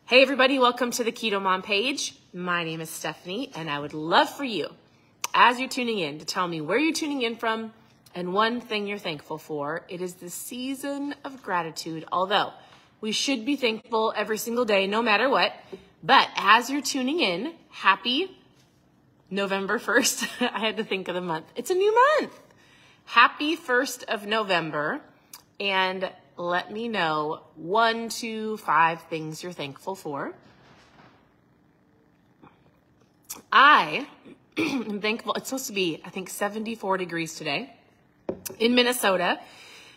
Hey everybody, welcome to the Keto Mom page. My name is Stephanie, and I would love for you, as you're tuning in, to tell me where you're tuning in from and one thing you're thankful for. It is the season of gratitude, although we should be thankful every single day, no matter what. But as you're tuning in, happy November 1st. I had to think of the month. It's a new month. Happy 1st of November. And let me know 1 to 5 things you're thankful for. I am thankful. It's supposed to be, I think, 74 degrees today in Minnesota.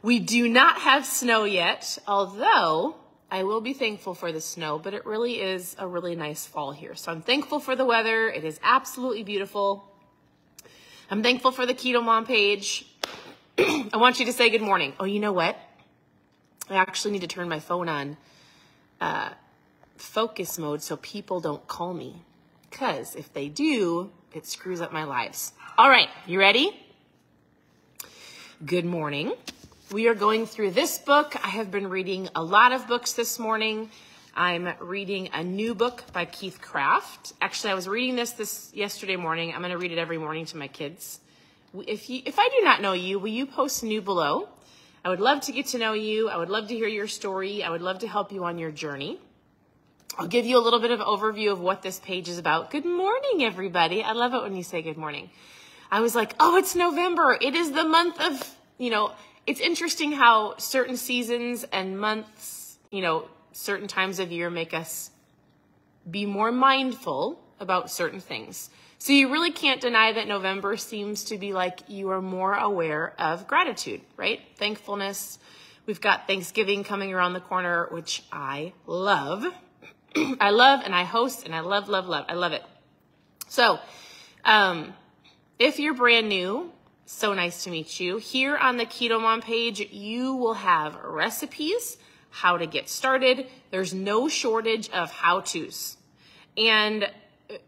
We do not have snow yet, although I will be thankful for the snow, but it really is a really nice fall here. So I'm thankful for the weather. It is absolutely beautiful. I'm thankful for the Keto Mom page. I want you to say good morning. Oh, you know what? I actually need to turn my phone on focus mode so people don't call me. Because if they do, it screws up my lives. All right, you ready? Good morning. We are going through this book. I have been reading a lot of books this morning. I'm reading a new book by Keith Craft. Actually, I was reading this yesterday morning. I'm going to read it every morning to my kids. If I do not know you, will you post new below? I would love to get to know you. I would love to hear your story. I would love to help you on your journey. I'll give you a little bit of overview of what this page is about. Good morning, everybody. I love it when you say good morning. I was like, oh, it's November. It is the month of, it's interesting how certain seasons and months, certain times of year make us be more mindful about certain things. So you really can't deny that November seems to be like you are more aware of gratitude, right? Thankfulness. We've got Thanksgiving coming around the corner, which I love. I love and I host and I love. I love it. So if you're brand new, so nice to meet you. Here on the Keto Mom page, you will have recipes, how to get started. There's no shortage of how-tos. And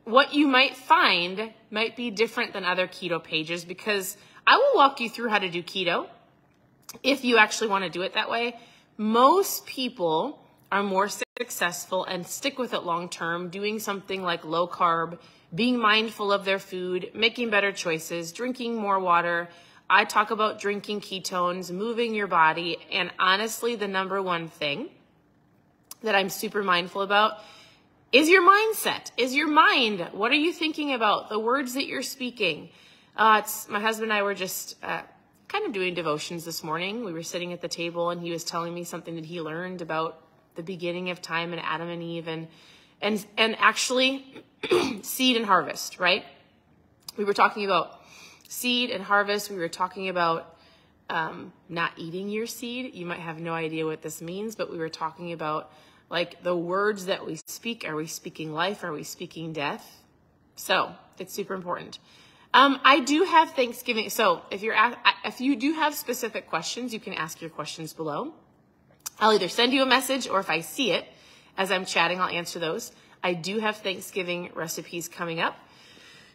what you might find might be different than other keto pages because I will walk you through how to do keto if you actually want to do it that way. Most people are more successful and stick with it long term, doing something like low carb, being mindful of their food, making better choices, drinking more water. I talk about drinking ketones, moving your body, and honestly, the number one thing that I'm super mindful about is your mindset, is your mind. What are you thinking about? The words that you're speaking. My husband and I were just kind of doing devotions this morning. We were sitting at the table and he was telling me something that he learned about the beginning of time and Adam and Eve and actually seed and harvest, right? We were talking about seed and harvest. We were talking about not eating your seed. You might have no idea what this means, but we were talking about like the words that we speak. Are we speaking life? Are we speaking death? So it's super important. I do have Thanksgiving. So if you do have specific questions, you can ask your questions below. I'll either send you a message or if I see it as I'm chatting, I'll answer those. I do have Thanksgiving recipes coming up.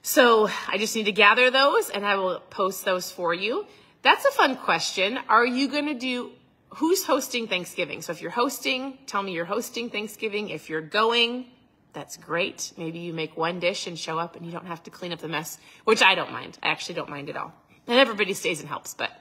So I just need to gather those and I will post those for you. That's a fun question. Are you going to do, who's hosting Thanksgiving? So if you're hosting, tell me you're hosting Thanksgiving. If you're going, that's great. Maybe you make one dish and show up and you don't have to clean up the mess, which I don't mind. I actually don't mind at all. And everybody stays and helps, but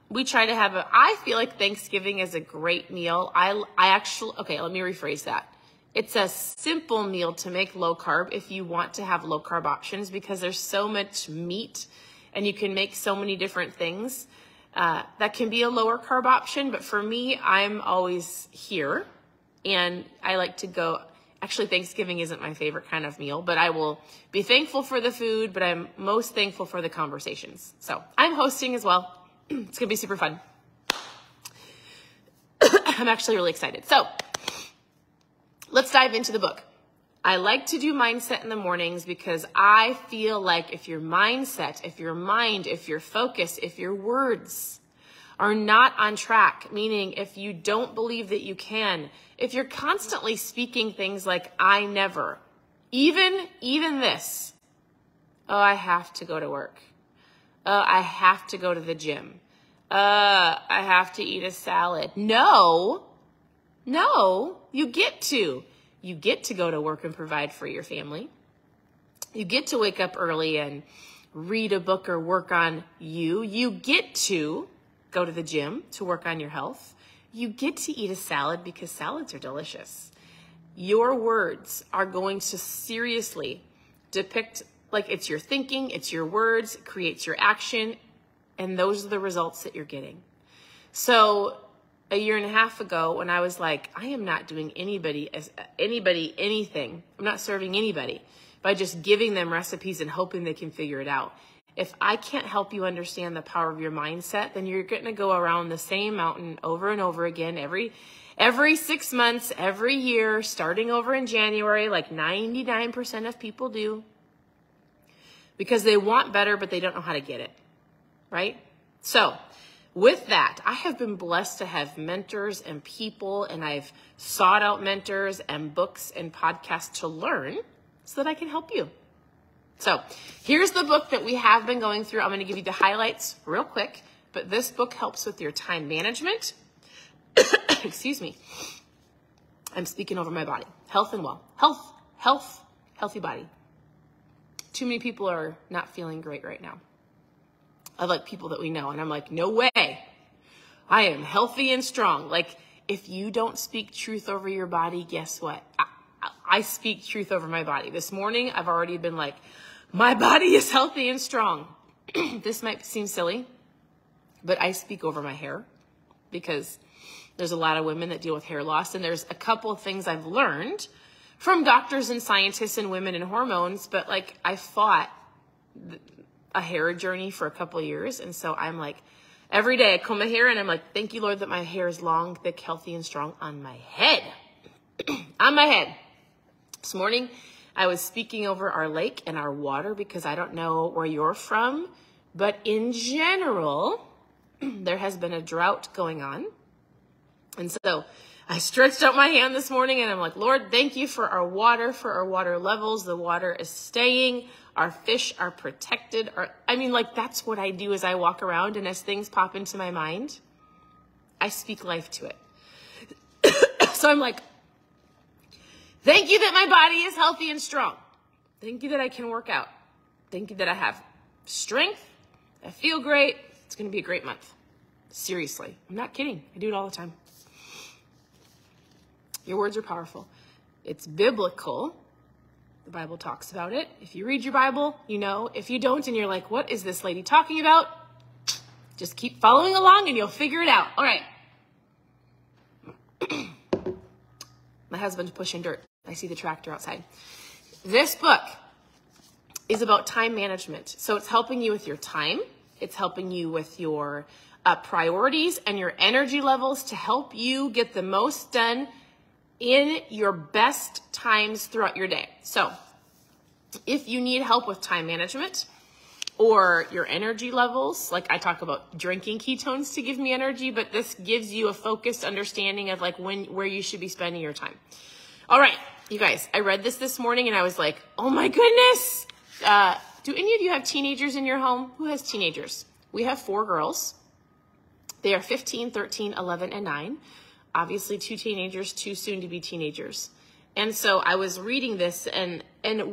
we try to have I feel like Thanksgiving is a great meal. Okay, let me rephrase that. It's a simple meal to make low carb if you want to have low carb options because there's so much meat and you can make so many different things. That can be a lower carb option, but for me, I'm always here and I like to go. Actually, Thanksgiving isn't my favorite kind of meal, but I will be thankful for the food, but I'm most thankful for the conversations. So I'm hosting as well. It's going to be super fun. I'm actually really excited. So let's dive into the book. I like to do mindset in the mornings because I feel like if your mindset, if your mind, if your focus, if your words are not on track, meaning if you don't believe that you can, if you're constantly speaking things like, I never, even this, oh, I have to go to work. I have to go to the gym. I have to eat a salad. No, No, you get to. You get to go to work and provide for your family. You get to wake up early and read a book or work on you. You get to go to the gym to work on your health. You get to eat a salad because salads are delicious. Your words are going to seriously depict, like, it's your thinking, it's your words, it creates your action, and those are the results that you're getting. So a year and a half ago, when I was like, I am not doing anybody anything, I'm not serving anybody by just giving them recipes and hoping they can figure it out. If I can't help you understand the power of your mindset, then you're going to go around the same mountain over and over again every 6 months, every year, starting over in January, like 99% of people do, because they want better, but they don't know how to get it, right? So with that, I have been blessed to have mentors and people, and I've sought out mentors and books and podcasts to learn so that I can help you. So here's the book that we have been going through. I'm going to give you the highlights real quick, but this book helps with your time management. Excuse me. I'm speaking over my body. Health and well. Healthy body. Too many people are not feeling great right now. I like people that we know, and I'm like, no way. I am healthy and strong. Like, if you don't speak truth over your body, guess what? I speak truth over my body. This morning, I've already been like, my body is healthy and strong. This might seem silly, but I speak over my hair because there's a lot of women that deal with hair loss, and there's a couple of things I've learned from doctors and scientists and women and hormones, but like I fought a hair journey for a couple of years, and so I'm like, every day I comb my hair, and I'm like, thank you, Lord, that my hair is long, thick, healthy, and strong on my head. On my head. This morning, I was speaking over our lake and our water because I don't know where you're from, but in general, there has been a drought going on. And so I stretched out my hand this morning and I'm like, Lord, thank you for our water levels. The water is staying. Our fish are protected. That's what I do as I walk around, and as things pop into my mind, I speak life to it. So I'm like, thank you that my body is healthy and strong. Thank you that I can work out. Thank you that I have strength. I feel great. It's going to be a great month. Seriously. I'm not kidding. I do it all the time. Your words are powerful. It's biblical. The Bible talks about it. If you read your Bible, you know. If you don't and you're like, what is this lady talking about? Just keep following along and you'll figure it out. All right. My husband's pushing dirt. I see the tractor outside. This book is about time management. So it's helping you with your time. It's helping you with your priorities and your energy levels to help you get the most done in your best times throughout your day. So if you need help with time management or your energy levels, like I talk about drinking ketones to give me energy, but this gives you a focused understanding of like where you should be spending your time. All right, you guys, I read this morning and I was like, oh my goodness. Do any of you have teenagers in your home? Who has teenagers? We have 4 girls. They are 15, 13, 11, and 9. Obviously 2 teenagers, 2 soon to be teenagers. And so I was reading this and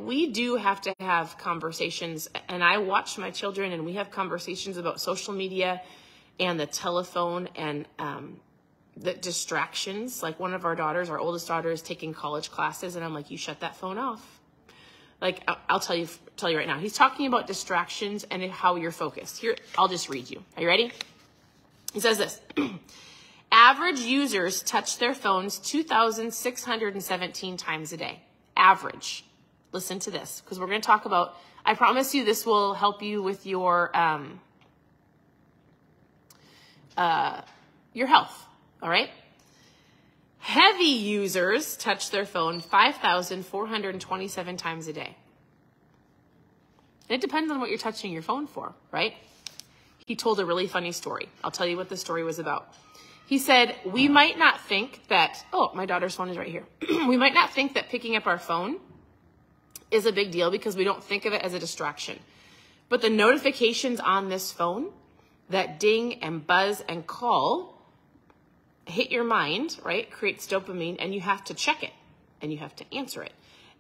we do have to have conversations, and I watch my children and we have conversations about social media and the telephone and the distractions. Like one of our daughters, our oldest daughter, is taking college classes, and I'm like, you shut that phone off. Like I'll tell you right now. He's talking about distractions and how you're focused. Here, I'll just read you. Are you ready? He says this. Average users touch their phones 2,617 times a day. Average. Listen to this, because we're going to talk about, I promise you this will help you with your health. All right? Heavy users touch their phone 5,427 times a day. It depends on what you're touching your phone for, right? He told a really funny story. I'll tell you what the story was about. He said, we might not think that, oh, my daughter's phone is right here. We might not think that picking up our phone is a big deal because we don't think of it as a distraction. But the notifications on this phone that ding and buzz and call hit your mind, right? Creates dopamine, and you have to check it and you have to answer it.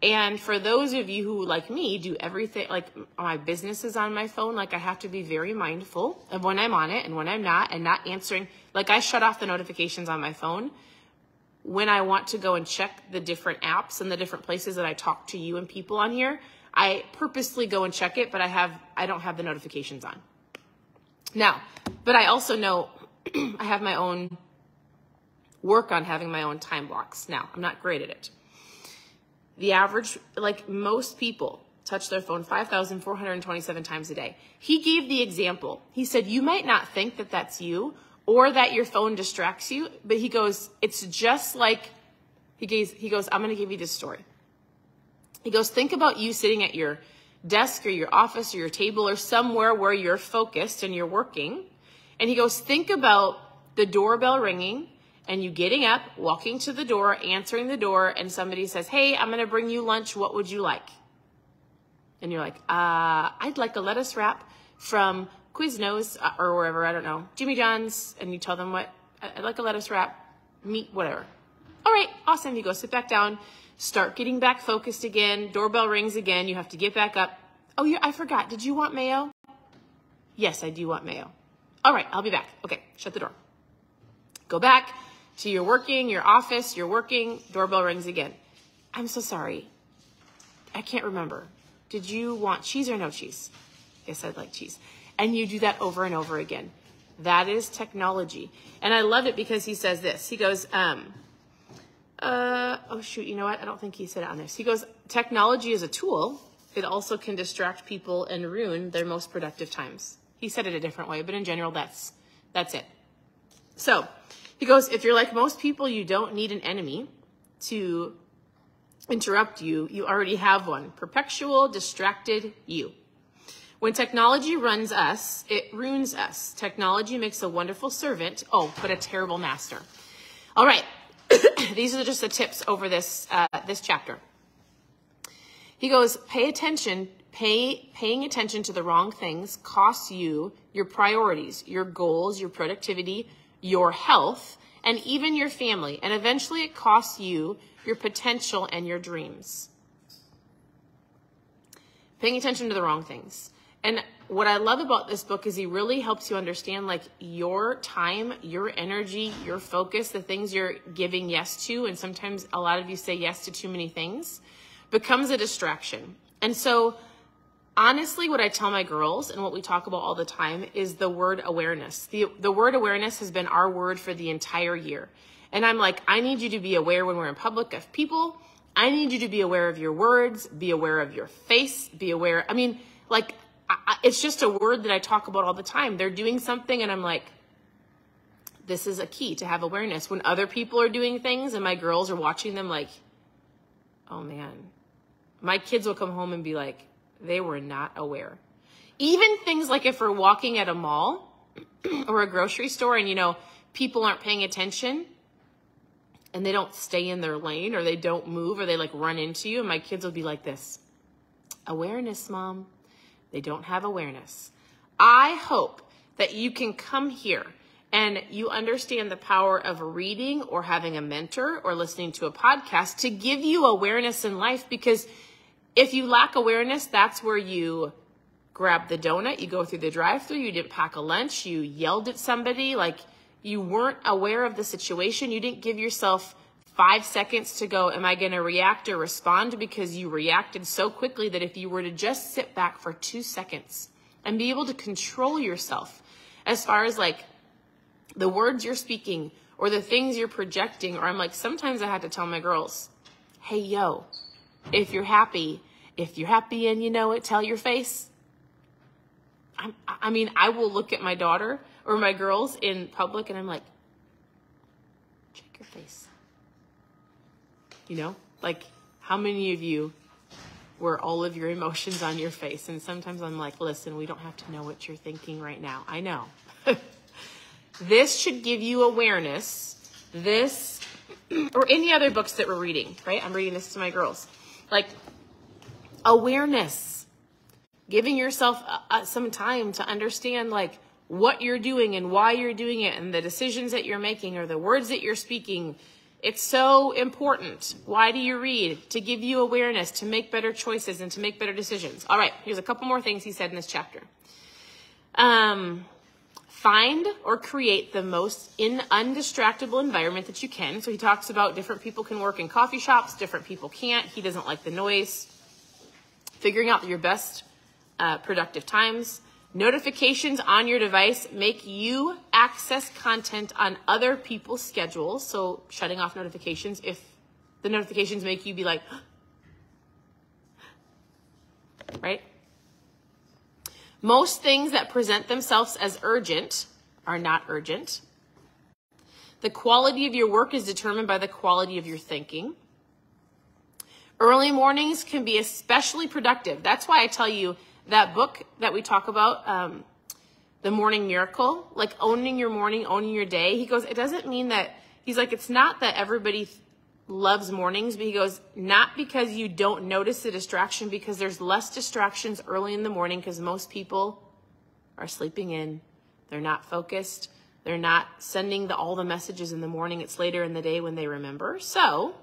And for those of you who, like me, do everything, like my business is on my phone, like I have to be very mindful of when I'm on it and when I'm not, and not answering. Like I shut off the notifications on my phone when I want to go and check the different apps and the different places that I talk to you and people on here. I purposely go and check it, but I don't have the notifications on. Now, but I also know I have my own work on having my own time blocks. Now, I'm not great at it. The average, like most people, touch their phone 5,427 times a day. He gave the example. He said, you might not think that that's you or that your phone distracts you, but he goes, it's just like, he goes, I'm going to give you this story. He goes, think about you sitting at your desk or your office or your table or somewhere where you're focused and you're working. And he goes, think about the doorbell ringing and you getting up, walking to the door, answering the door, and somebody says, hey, I'm going to bring you lunch. What would you like? And you're like, I'd like a lettuce wrap from Quiznos or wherever, I don't know, Jimmy John's. And you tell them what, I'd like a lettuce wrap, meat, whatever. All right, awesome. You go sit back down, start getting back focused again. Doorbell rings again. You have to get back up. Oh, yeah, I forgot. Did you want mayo? Yes, I do want mayo. All right, I'll be back. Okay, shut the door. Go back to your office, you're working, doorbell rings again. I'm so sorry. I can't remember. Did you want cheese or no cheese? Yes, I'd like cheese. And you do that over and over again. That is technology. And I love it because he says this. He goes, oh shoot, you know what? I don't think he said it on this. He goes, technology is a tool. It also can distract people and ruin their most productive times. He said it a different way, but in general, that's it. So he goes, if you're like most people, you don't need an enemy to interrupt you. You already have one. Perpetual, distracted you. When technology runs us, it ruins us. Technology makes a wonderful servant, but a terrible master. All right. These are just the tips over this chapter. He goes, paying attention to the wrong things costs you your priorities, your goals, your productivity, your health, and even your family. And eventually it costs you your potential and your dreams. Paying attention to the wrong things. And what I love about this book is he really helps you understand like your time, your energy, your focus, the things you're giving yes to. And sometimes a lot of you say yes to too many things, becomes a distraction. And so honestly, what I tell my girls and what we talk about all the time is the word awareness. The word awareness has been our word for the entire year. And I'm like, I need you to be aware when we're in public of people. I need you to be aware of your words, be aware of your face, be aware. I mean, like, it's just a word that I talk about all the time. They're doing something and I'm like, this is a key to have awareness. When other people are doing things and my girls are watching them like, oh man, my kids will come home and be like, they were not aware. Even things like if we're walking at a mall or a grocery store and, people aren't paying attention and they don't stay in their lane or they don't move or they like run into you. And my kids will be like this, awareness, Mom. They don't have awareness. I hope that you can come here and you understand the power of reading or having a mentor or listening to a podcast to give you awareness in life, because if you lack awareness, that's where you grab the donut, you go through the drive-thru, you didn't pack a lunch, you yelled at somebody, like you weren't aware of the situation. You didn't give yourself 5 seconds to go, am I going to react or respond? Because you reacted so quickly that if you were to just sit back for 2 seconds and be able to control yourself as far as like the words you're speaking or the things you're projecting, or I'm like, sometimes I had to tell my girls, hey, yo, if you're happy and you know it, tell your face. I will look at my daughter or my girls in public and I'm like, check your face. Like how many of you were all of your emotions on your face? And sometimes I'm like, listen, we don't have to know what you're thinking right now. I know. This should give you awareness. This or any other books that we're reading, right? I'm reading this to my girls. Like awareness, giving yourself some time to understand like what you're doing and why you're doing it and the decisions that you're making or the words that you're speaking. It's so important. Why do you read? To give you awareness, to make better choices and to make better decisions. All right, here's a couple more things he said in this chapter. Find or create the most undistractable environment that you can. So he talks about different people can work in coffee shops, different people can't. He doesn't like the noise. Figuring out your best productive times. Notifications on your device make you access content on other people's schedules. So shutting off notifications if the notifications make you be like, right? Most things that present themselves as urgent are not urgent. The quality of your work is determined by the quality of your thinking. Early mornings can be especially productive. That's why I tell you that book that we talk about, The Morning Miracle, like owning your morning, owning your day. He goes, it doesn't mean that, he's like, it's not that everybody loves mornings, but he goes, not because you don't notice the distraction, because there's less distractions early in the morning because most people are sleeping in. They're not focused. They're not sending all the messages in the morning. It's later in the day when they remember. So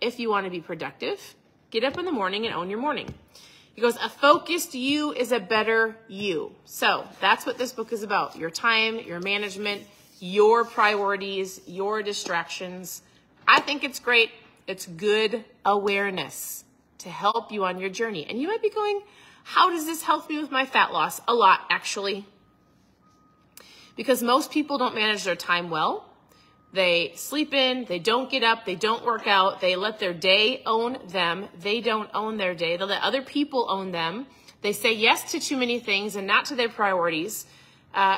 if you want to be productive, get up in the morning and own your morning. He goes, a focused you is a better you. So that's what this book is about. Your time, your management, your priorities, your distractions. I think it's great. It's good awareness to help you on your journey. And you might be going, how does this help me with my fat loss? A lot, actually. Because most people don't manage their time well. They sleep in, they don't get up, they don't work out, they let their day own them. They don't own their day. They let other people own them. They say yes to too many things and not to their priorities.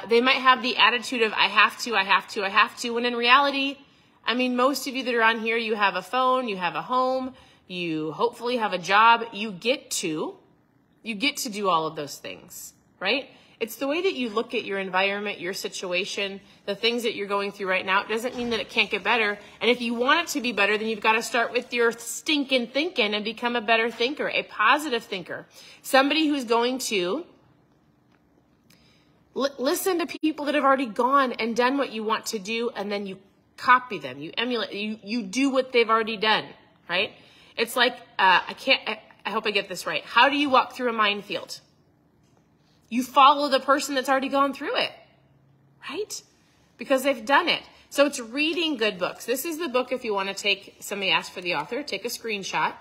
They might have the attitude of, I have to, when in reality, I mean, most of you that are on here, you have a phone, you have a home, you hopefully have a job. You get to do all of those things, right? It's the way that you look at your environment, your situation, the things that you're going through right now. It doesn't mean that it can't get better. And if you want it to be better, then you've got to start with your stinking thinking and become a better thinker, a positive thinker. Somebody who's going to listen to people that have already gone and done what you want to do, and then you copy them, you emulate, you do what they've already done, right? It's like, I hope I get this right. How do you walk through a minefield? You follow the person that's already gone through it, right? Because they've done it. So it's reading good books. This is the book if you want to take, somebody asked for the author, take a screenshot.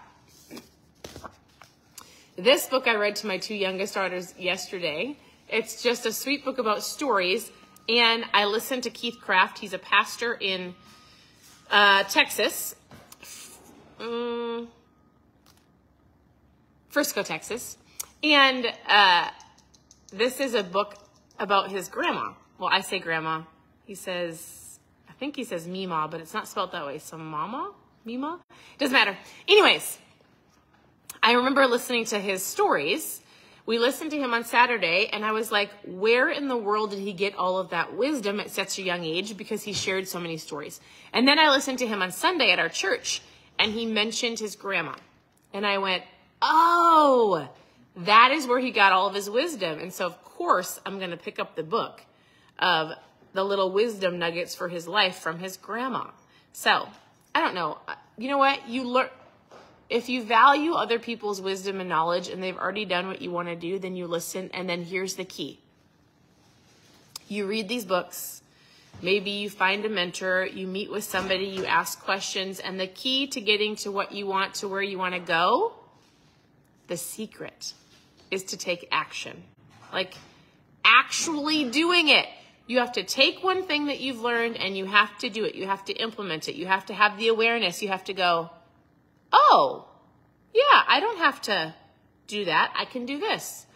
This book I read to my two youngest daughters yesterday. It's just a sweet book about stories. And I listened to Keith Craft. He's a pastor in Texas, Frisco, Texas. And this is a book about his grandma. Well, I say grandma. He says, I think he says Mima, but it's not spelled that way. So Mama? Mima? Doesn't matter. Anyways, I remember listening to his stories. We listened to him on Saturday, and I was like, where in the world did he get all of that wisdom at such a young age? Because he shared so many stories. And then I listened to him on Sunday at our church, and he mentioned his grandma. And I went, oh, that is where he got all of his wisdom. And so, of course, I'm going to pick up the book of the little wisdom nuggets for his life from his grandma. So, I don't know. You know what? You learn. If you value other people's wisdom and knowledge and they've already done what you want to do, then you listen. And then here's the key. You read these books. Maybe you find a mentor. You meet with somebody. You ask questions. And the key to getting to what you want, to where you want to go, the secret is to take action. Like actually doing it. You have to take one thing that you've learned and you have to do it. You have to implement it. You have to have the awareness. You have to go, oh, yeah, I don't have to do that. I can do this.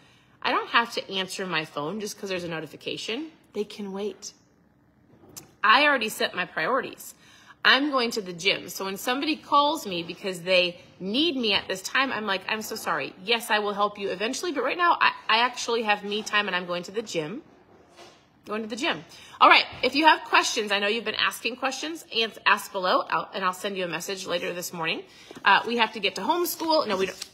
I don't have to answer my phone just because there's a notification. They can wait. I already set my priorities. I'm going to the gym. So when somebody calls me because they need me at this time, I'm like, I'm so sorry. Yes, I will help you eventually. But right now, I actually have me time and I'm going to the gym. Going to the gym. All right. If you have questions, I know you've been asking questions, and ask below, and I'll send you a message later this morning. We have to get to homeschool. No, we don't.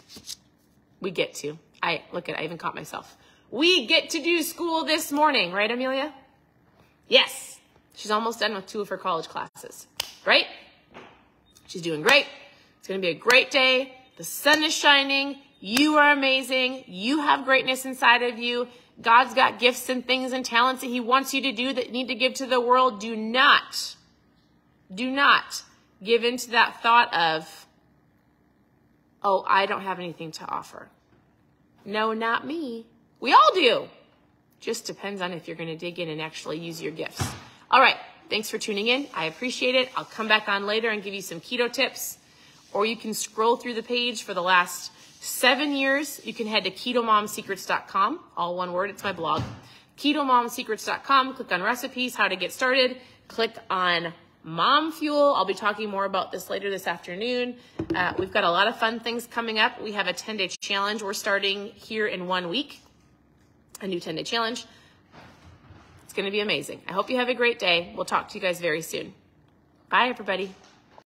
We get to. I even caught myself. We get to do school this morning, right, Amelia? Yes, she's almost done with 2 of her college classes, right? She's doing great. It's going to be a great day. The sun is shining. You are amazing. You have greatness inside of you. God's got gifts and things and talents that he wants you to do that you need to give to the world. Do not give into that thought of, oh, I don't have anything to offer. No, not me. We all do. Just depends on if you're going to dig in and actually use your gifts. All right. Thanks for tuning in. I appreciate it. I'll come back on later and give you some keto tips, or you can scroll through the page for the last 7 years. You can head to ketomomsecrets.com, all one word. It's my blog. ketomomsecrets.com. Click on recipes, how to get started. Click on Mom Fuel. I'll be talking more about this later this afternoon. We've got a lot of fun things coming up. We have a 10-day challenge we're starting here in 1 week, a new 10-day challenge. It's going to be amazing. I hope you have a great day. We'll talk to you guys very soon. Bye, everybody.